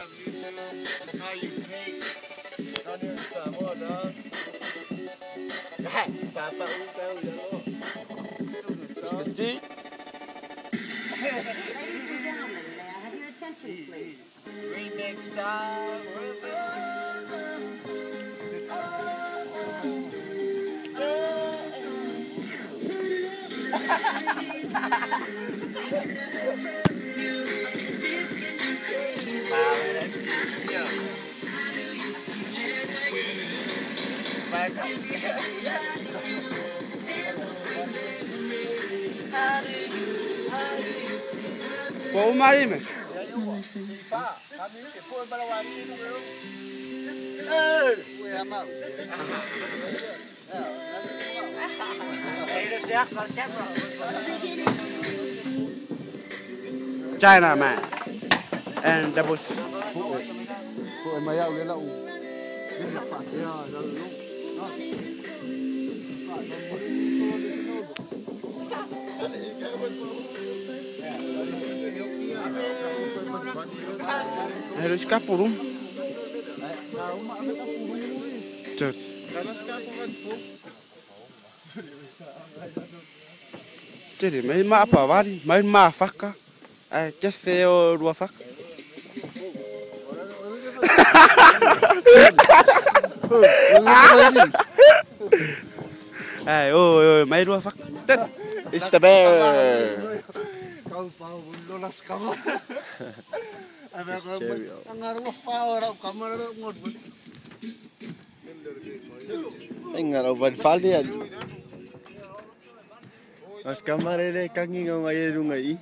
That's how you pay. Down here in Samoa, dog. Papa The dude. Ladies and gentlemen, may I have your attention, please? Remix style. Bộ mari mày. China man. And that was Hello escapurum. Trời. Thế thì mấy mã bảo vá đi, mấy mã phát cá. Ai chết phèo đua phát. Ai ôi mấy đua phát. It's the bear. Anh ngờ vẫn phá liền. Mas kamarere kangi ngai ru ngai.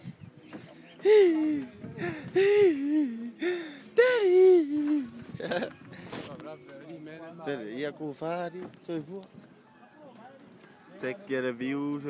Tere, ia ku fari, soi fu. Take your views.